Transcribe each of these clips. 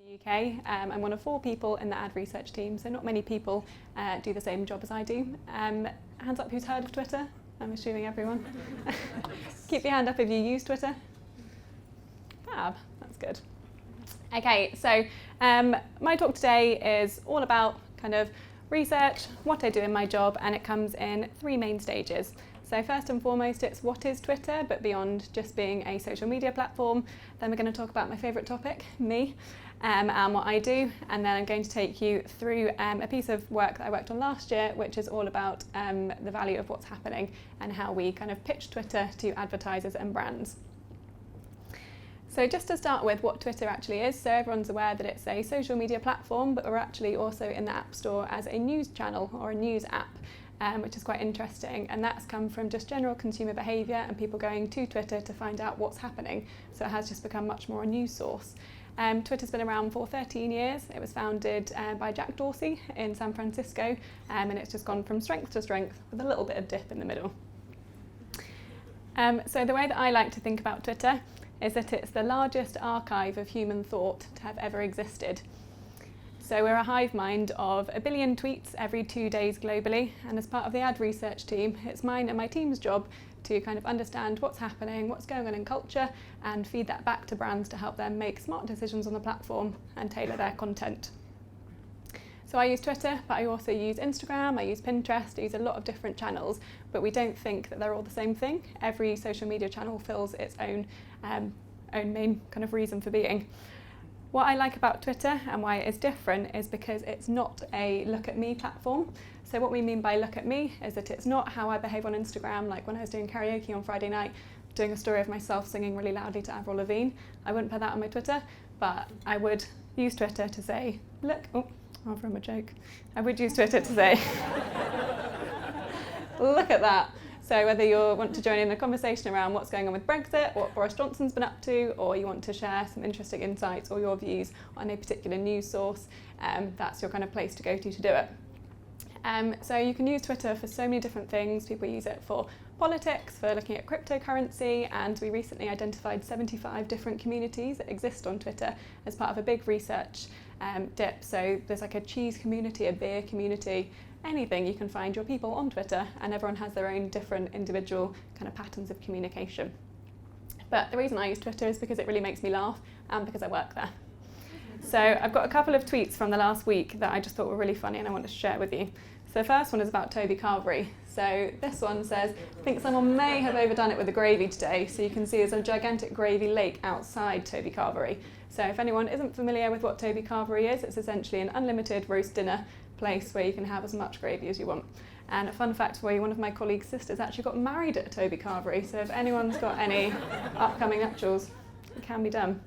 the UK. I'm one of 4 people in the ad research team, so not many people do the same job as I do. Hands up who's heard of Twitter? I'm assuming everyone. Keep your hand up if you use Twitter. Fab, that's good. Okay, so my talk today is all about kind of research, what I do in my job, and it comes in 3 main stages. So first and foremost, it's what is Twitter, but beyond just being a social media platform. Then we're going to talk about my favourite topic, me, and what I do. And then I'm going to take you through a piece of work that I worked on last year, which is all about the value of what's happening and how we kind of pitch Twitter to advertisers and brands. So just to start with what Twitter actually is, so everyone's aware that it's a social media platform, but we're actually also in the App Store as a news channel or a news app. Which is quite interesting, and that's come from just general consumer behaviour and people going to Twitter to find out what's happening, so it has just become much more a news source. Twitter's been around for 13 years. It was founded by Jack Dorsey in San Francisco, and it's just gone from strength to strength with a little bit of dip in the middle. So the way that I like to think about Twitter is that it's the largest archive of human thought to have ever existed. So we're a hive mind of 1 billion tweets every 2 days globally, and as part of the ad research team, it's mine and my team's job to kind of understand what's happening, what's going on in culture, and feed that back to brands to help them make smart decisions on the platform and tailor their content. So I use Twitter, but I also use Instagram, I use Pinterest, I use a lot of different channels, but we don't think that they're all the same thing. Every social media channel fills its own main kind of reason for being. What I like about Twitter and why it is different is because it's not a look at me platform. So what we mean by look at me is that it's not how I behave on Instagram, like when I was doing karaoke on Friday night, doing a story of myself singing really loudly to Avril Lavigne. I wouldn't put that on my Twitter, but I would use Twitter to say, look, I'll run a joke. I would use Twitter to say, look at that. So whether you want to join in a conversation around what's going on with Brexit, what Boris Johnson's been up to, or you want to share some interesting insights or your views on a particular news source, that's your kind of place to go to do it. So you can use Twitter for so many different things. People use it for politics, for looking at cryptocurrency, and we recently identified 75 different communities that exist on Twitter as part of a big research dip. So there's like a cheese community, a beer community, anything, you can find your people on Twitter, and everyone has their own different individual kind of patterns of communication. But the reason I use Twitter is because it really makes me laugh and because I work there. So I've got a couple of tweets from the last week that I just thought were really funny and I want to share with you. So the first one is about Toby Carvery. So this one says, I think someone may have overdone it with the gravy today. So you can see there's a gigantic gravy lake outside Toby Carvery. So if anyone isn't familiar with what Toby Carvery is, it's essentially an unlimited roast dinner place where you can have as much gravy as you want. And a fun fact for you, one of my colleagues' sisters actually got married at Toby Carvery, so if anyone's got any upcoming nuptials, it can be done.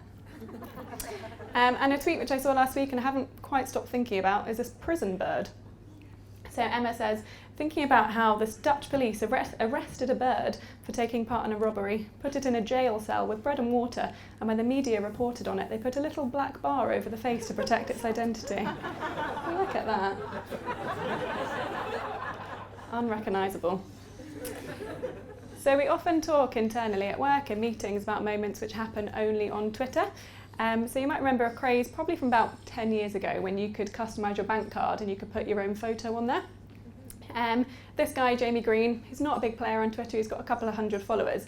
And a tweet which I saw last week and I haven't quite stopped thinking about is this prison bird. So Emma says, thinking about how the Dutch police arrested a bird for taking part in a robbery, put it in a jail cell with bread and water, and when the media reported on it, they put a little black bar over the face to protect its identity. Look at that. Unrecognisable. So we often talk internally at work and meetings about moments which happen only on Twitter. So you might remember a craze probably from about 10 years ago when you could customise your bank card and you could put your own photo on there. This guy, Jamie Green, he's not a big player on Twitter, he's got a couple of hundred followers.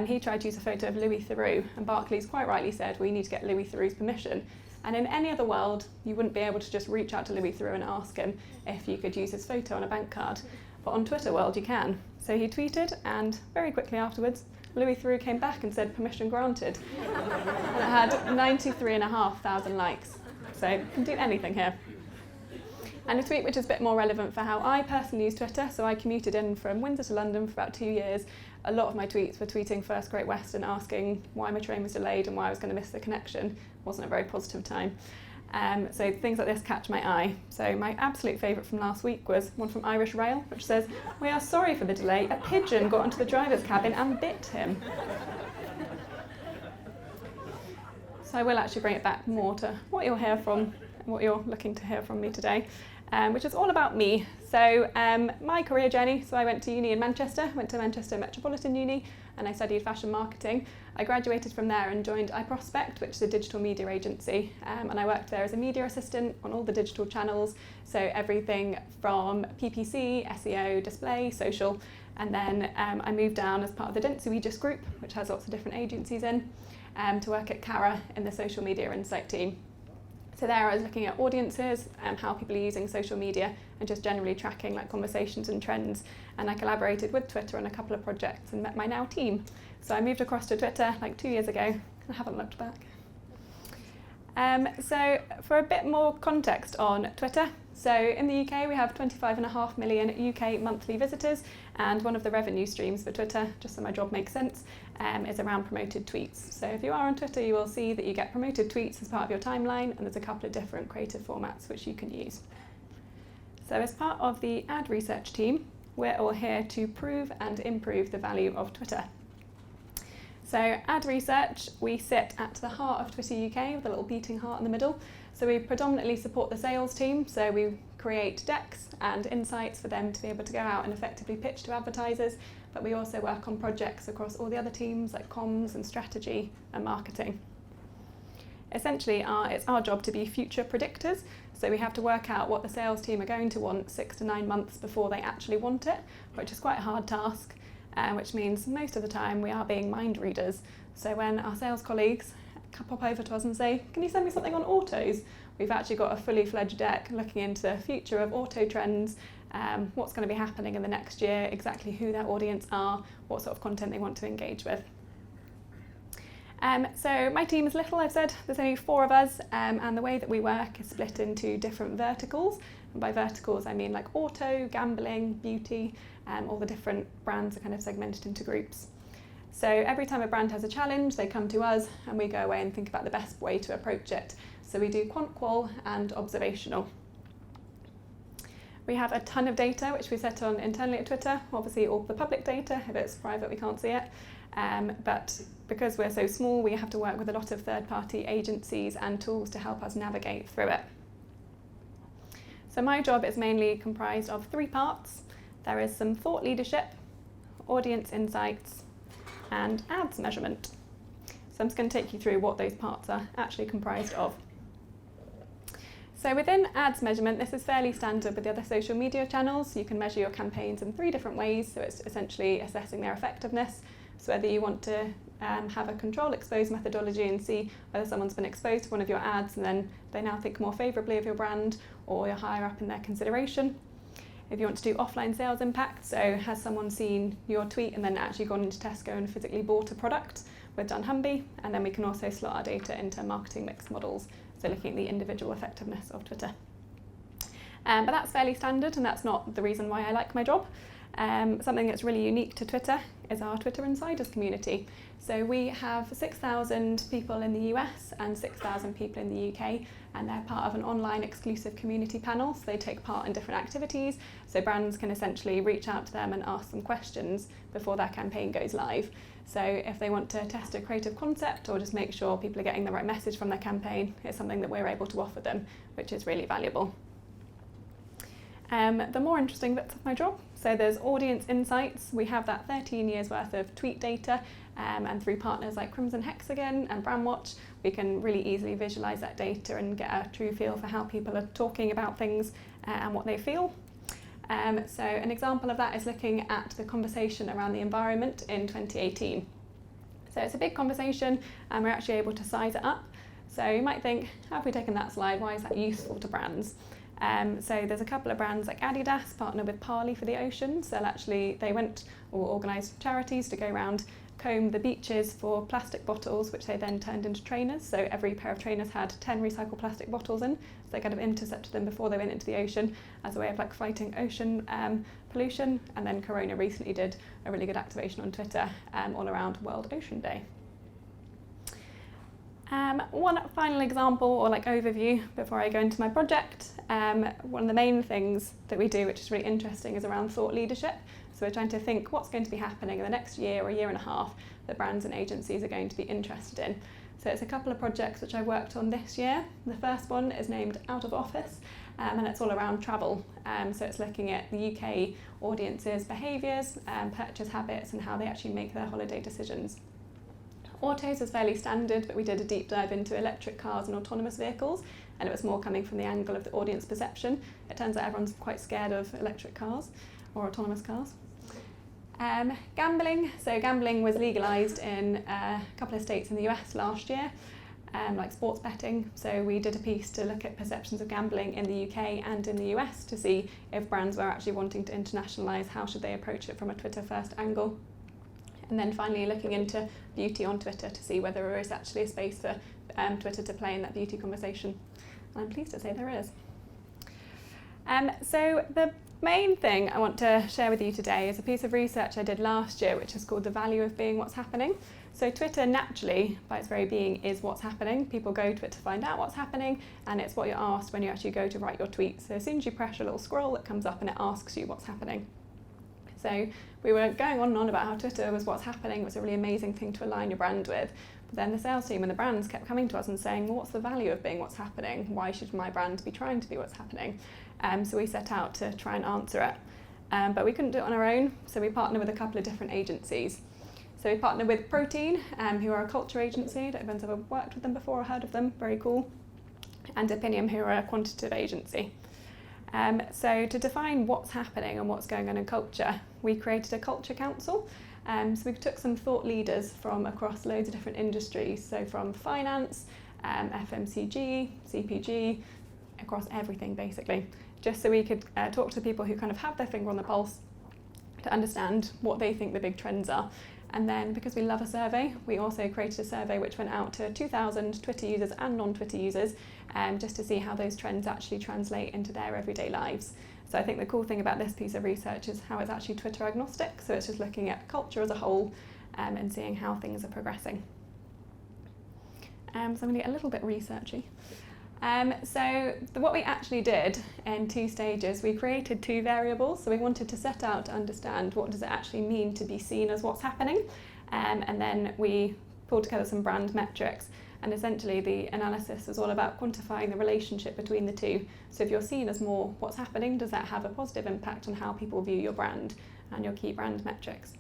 He tried to use a photo of Louis Theroux, and Barclays quite rightly said, we need to get Louis Theroux's permission. And in any other world, you wouldn't be able to just reach out to Louis Theroux and ask him if you could use his photo on a bank card. But on Twitter world, you can. So he tweeted, and very quickly afterwards, Louis Theroux came back and said, permission granted. And it had 93,500 likes. So you can do anything here. And a tweet which is a bit more relevant for how I personally use Twitter. So I commuted in from Windsor to London for about 2 years. A lot of my tweets were tweeting First Great Western, asking why my train was delayed and why I was going to miss the connection. Wasn't a very positive time. So things like this catch my eye. So my absolute favourite from last week was one from Irish Rail, which says, we are sorry for the delay. A pigeon got into the driver's cabin and bit him. So I will actually bring it back more to what you'll hear from, what you're looking to hear from me today. which is all about me. So my career journey, so I went to uni in Manchester, went to Manchester Metropolitan Uni, and I studied fashion marketing. I graduated from there and joined iProspect, which is a digital media agency, and I worked there as a media assistant on all the digital channels, so everything from PPC, SEO, display, social, and then I moved down as part of the Dentsu Aegis group, which has lots of different agencies in, to work at Cara in the social media insight team. So there I was looking at audiences, how people are using social media, and just generally tracking like conversations and trends. And I collaborated with Twitter on a couple of projects and met my now team. So I moved across to Twitter like 2 years ago, and I haven't looked back. So for a bit more context on Twitter, so in the UK we have 25.5 million UK monthly visitors, and one of the revenue streams for Twitter, just so my job makes sense, is around promoted tweets. So if you are on Twitter, you will see that you get promoted tweets as part of your timeline, and there's a couple of different creative formats which you can use. So as part of the ad research team, we're all here to prove and improve the value of Twitter. So ad research, we sit at the heart of Twitter UK with a little beating heart in the middle. So we predominantly support the sales team, so we create decks and insights for them to be able to go out and effectively pitch to advertisers, but we also work on projects across all the other teams like comms and strategy and marketing. Essentially, it's our job to be future predictors, so we have to work out what the sales team are going to want 6 to 9 months before they actually want it, which is quite a hard task. Which means most of the time we are being mind readers. So when our sales colleagues pop over to us and say, can you send me something on autos? We've actually got a fully fledged deck looking into the future of auto trends, what's going to be happening in the next year, exactly who their audience are, what sort of content they want to engage with. So my team is little, I've said, there's only 4 of us, and the way that we work is split into different verticals. And by verticals I mean like auto, gambling, beauty, all the different brands are kind of segmented into groups. So every time a brand has a challenge, they come to us and we go away and think about the best way to approach it. So we do quant qual and observational. We have a ton of data which we set on internally at Twitter, obviously all the public data. If it's private we can't see it, but because we're so small we have to work with a lot of third-party agencies and tools to help us navigate through it. So my job is mainly comprised of 3 parts. There is some thought leadership, audience insights, and ads measurement. So I'm just going to take you through what those parts are actually comprised of. So within ads measurement, this is fairly standard with the other social media channels. You can measure your campaigns in 3 different ways. So it's essentially assessing their effectiveness. So whether you want to have a control expose methodology and see whether someone's been exposed to one of your ads and then they now think more favourably of your brand, or you're higher up in their consideration. If you want to do offline sales impact, so has someone seen your tweet and then actually gone into Tesco and physically bought a product, we've done Humby, and then we can also slot our data into marketing mix models, so looking at the individual effectiveness of Twitter. But that's fairly standard, and that's not the reason why I like my job. Something that's really unique to Twitter is our Twitter Insiders community. So we have 6,000 people in the US and 6,000 people in the UK, and they're part of an online exclusive community panel. So they take part in different activities, so brands can essentially reach out to them and ask them questions before their campaign goes live. So if they want to test a creative concept or just make sure people are getting the right message from their campaign, it's something that we're able to offer them, which is really valuable. The more interesting bits of my job, so there's audience insights. We have that 13 years worth of tweet data, and through partners like Crimson Hexagon and Brandwatch, we can really easily visualise that data and get a true feel for how people are talking about things and what they feel. So an example of that is looking at the conversation around the environment in 2018. So it's a big conversation and we're actually able to size it up. So you might think, how have we taken that slide? Why is that useful to brands? So there's a couple of brands like Adidas partner with Parley for the ocean. So actually they went or organised charities to go around, comb the beaches for plastic bottles, which they then turned into trainers. So every pair of trainers had 10 recycled plastic bottles in. So they kind of intercepted them before they went into the ocean as a way of like fighting ocean pollution. And then Corona recently did a really good activation on Twitter all around World Ocean Day. One final example or like overview before I go into my project. One of the main things that we do, which is really interesting, is around thought leadership. So we're trying to think what's going to be happening in the next year or year and a half that brands and agencies are going to be interested in. So it's a couple of projects which I worked on this year. The first one is named Out of Office, and it's all around travel. So it's looking at the UK audience's behaviours, purchase habits, and how they actually make their holiday decisions. Autos is fairly standard, but we did a deep dive into electric cars and autonomous vehicles, and it was more coming from the angle of the audience perception. It turns out everyone's quite scared of electric cars or autonomous cars. Gambling. So gambling was legalised in a couple of states in the US last year, like sports betting. So we did a piece to look at perceptions of gambling in the UK and in the US to see if brands were actually wanting to internationalise, how should they approach it from a Twitter first angle. And then finally looking into beauty on Twitter to see whether there is actually a space for Twitter to play in that beauty conversation. And I'm pleased to say there is. So the main thing I want to share with you today is a piece of research I did last year, which is called The Value of Being What's Happening. So Twitter naturally, by its very being, is what's happening. People go to it to find out what's happening, and it's what you're asked when you actually go to write your tweet. So as soon as you press a little scroll, it comes up and it asks you what's happening. So we were going on and on about how Twitter was what's happening. It was a really amazing thing to align your brand with. But then the sales team and the brands kept coming to us and saying, well, what's the value of being what's happening? Why should my brand be trying to be what's happening? So we set out to try and answer it. But we couldn't do it on our own, so we partnered with a couple of different agencies. So we partnered with Protein, who are a culture agency. I don't know if anyone's ever worked with them before or heard of them, very cool. And Opinium, who are a quantitative agency. So to define what's happening and what's going on in culture, we created a culture council. So we took some thought leaders from across loads of different industries, so from finance, FMCG, CPG, across everything basically, just so we could talk to people who kind of have their finger on the pulse to understand what they think the big trends are. And then because we love a survey, we also created a survey which went out to 2,000 Twitter users and non-Twitter users, just to see how those trends actually translate into their everyday lives. So I think the cool thing about this piece of research is how it's actually Twitter agnostic, so it's just looking at culture as a whole and seeing how things are progressing. So I'm going to get a little bit researchy. What we actually did in 2 stages, we created 2 variables. So we wanted to set out to understand what does it actually mean to be seen as what's happening, and then we pulled together some brand metrics. And essentially the analysis was all about quantifying the relationship between the two. So if you're seen as more what's happening, does that have a positive impact on how people view your brand and your key brand metrics?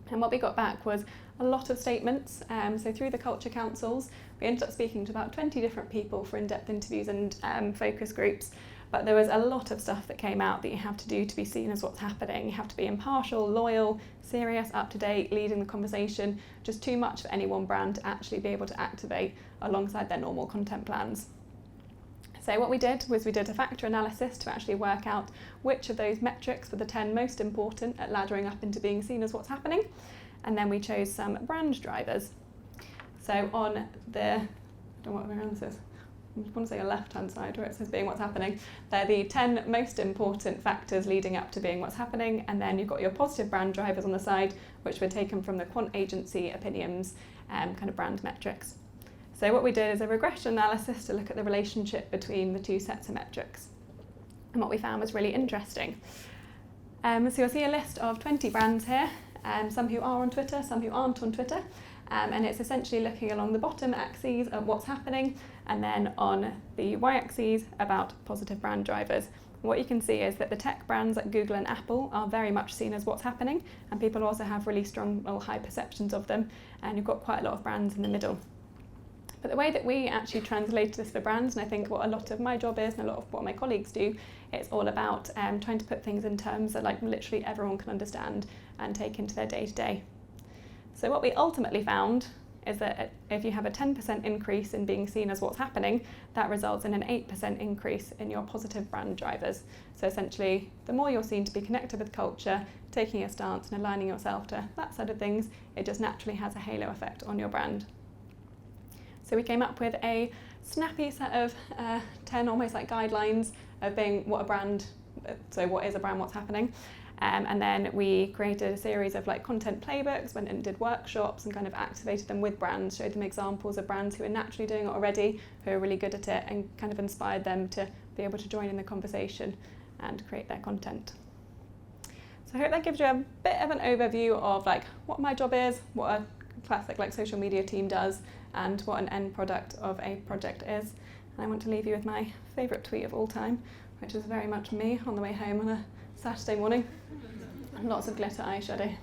And what we got back was a lot of statements. So through the culture councils, we ended up speaking to about 20 different people for in-depth interviews and focus groups. But there was a lot of stuff that came out that you have to do to be seen as what's happening. You have to be impartial, loyal, serious, up-to-date, leading the conversation. Just too much for any one brand to actually be able to activate alongside their normal content plans. So what we did was we did a factor analysis to actually work out which of those metrics were the 10 most important at laddering up into being seen as what's happening. And then we chose some brand drivers. So on the, I don't know what around this is, I want to say a left-hand side where it says being what's happening. They're the 10 most important factors leading up to being what's happening, and then you've got your positive brand drivers on the side, which were taken from the quant agency Opinions kind of brand metrics. So what we did is a regression analysis to look at the relationship between the 2 sets of metrics. And what we found was really interesting. So you'll see a list of 20 brands here, some who are on Twitter, some who aren't on Twitter. And it's essentially looking along the bottom axes of what's happening, and then on the y-axis about positive brand drivers. What you can see is that the tech brands like Google and Apple are very much seen as what's happening, and people also have really strong or high perceptions of them, and you've got quite a lot of brands in the middle. But the way that we actually translated this for brands, and I think what a lot of my job is and a lot of what my colleagues do, it's all about trying to put things in terms that like literally everyone can understand and take into their day-to-day. So what we ultimately found is that if you have a 10% increase in being seen as what's happening, that results in an 8% increase in your positive brand drivers. So essentially, the more you're seen to be connected with culture, taking a stance and aligning yourself to that side of things, it just naturally has a halo effect on your brand. So we came up with a snappy set of 10 almost like guidelines of being what a brand, so what is a brand, what's happening. And then we created a series of like content playbooks, went and did workshops and kind of activated them with brands, showed them examples of brands who are naturally doing it already, who are really good at it, and kind of inspired them to be able to join in the conversation and create their content. So I hope that gives you a bit of an overview of like what my job is, what a classic like social media team does, and what an end product of a project is. And I want to leave you with my favourite tweet of all time, which is very much me on the way home on a Saturday morning. And lots of glitter eyeshadow.